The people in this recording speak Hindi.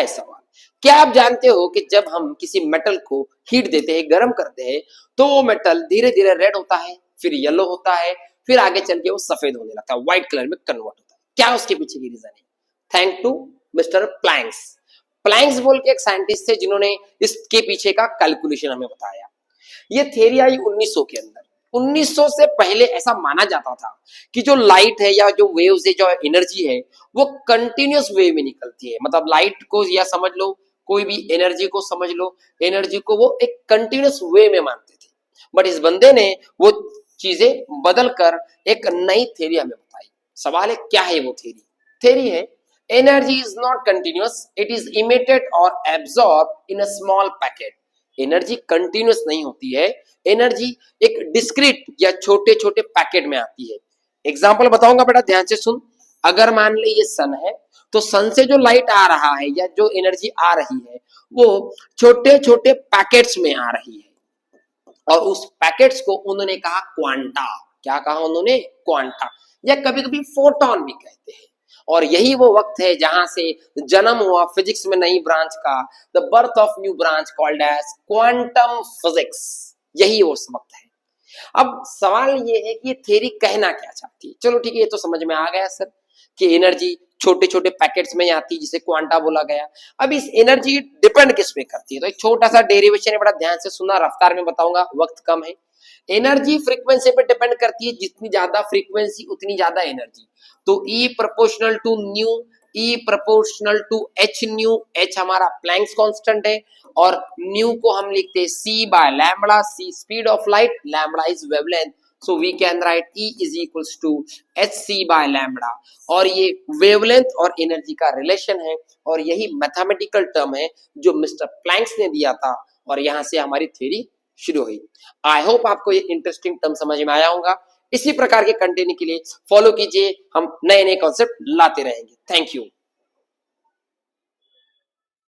सवाल, क्या आप जानते हो कि जब हम किसी मेटल को हीट देते हैं, गर्म करते हैं, तो वो मेटल धीरे धीरे रेड होता है, फिर येलो होता है, फिर आगे चल के वो सफेद होने लगता है, व्हाइट कलर में कन्वर्ट होता है। क्या उसके पीछे की रीजन है? Thank to Mister Planck's. Planck's बोल के एक साइंटिस्ट थे जिन्होंने इसके पीछे का कैलकुलेशन हमें बताया। ये थ्योरी आई 1900 के अंदर। 1900 से पहले ऐसा माना जाता था कि जो लाइट है या जो वेव्स है, जो एनर्जी है, वो कंटिन्यूअस वे में निकलती है। मतलब लाइट को या समझ लो, कोई भी एनर्जी को समझ लो, एनर्जी को वो एक कंटिन्यूअस वे में मानते थे। बट इस बंदे ने वो चीजें बदल कर एक नई थ्योरी हमें बताई। सवाल है क्या है वो थ्योरी? थ्योरी है energy is not continuous, it is emitted और absorb in a small packet. Energy continuous नहीं होती है, एनर्जी एक डिस्क्रीट या छोटे छोटे पैकेट में आती है। एग्जांपल बताऊंगा बेटा, ध्यान से सुन। अगर मान ले ये सन है, तो सन से जो लाइट आ रहा है या जो एनर्जी आ रही है, वो छोटे छोटे पैकेट्स में आ रही है, और उस पैकेट्स को उन्होंने कहा क्वांटा। क्या कहा उन्होंने? क्वांटा, या कभी कभी फोटोन भी कहते हैं। और यही वो वक्त है जहां से जन्म हुआ फिजिक्स में नई ब्रांच का, the birth of new branch called as quantum physics. यही वो वक्त है। अब सवाल ये है कि ये थ्योरी कहना क्या चाहती है। चलो ठीक है, ये तो समझ में आ गया सर कि एनर्जी छोटे छोटे पैकेट्स में आती है, जिसे क्वांटा बोला गया। अब इस एनर्जी डिपेंड किस पे करती है, तो एक छोटा सा डेरिवेशन है, बड़ा ध्यान से सुनना, रफ्तार में बताऊंगा, वक्त कम है। एनर्जी फ्रीक्वेंसी पे डिपेंड करती है, जितनी ज्यादा फ्रीक्वेंसी उतनी ज्यादा एनर्जी। तो E proportional to nu, E proportional to H nu. H हमारा प्लैंक्स कांस्टेंट है, और न्यू को हम लिखते हैं C by lambda. C speed of light, lambda is wavelength, so we can write E is equals to hc by lambda. और ये वेवलेंथ और एनर्जी का रिलेशन है, और यही मैथमेटिकल टर्म है जो मिस्टर प्लैंक्स ने दिया था, और यहां से हमारी थ्योरी शुरू हुई। आई होप आपको ये इंटरेस्टिंग टर्म समझ में आया होगा। इसी प्रकार के कंटेंट के लिए फॉलो कीजिए, हम नए नए कॉन्सेप्ट लाते रहेंगे। Thank you.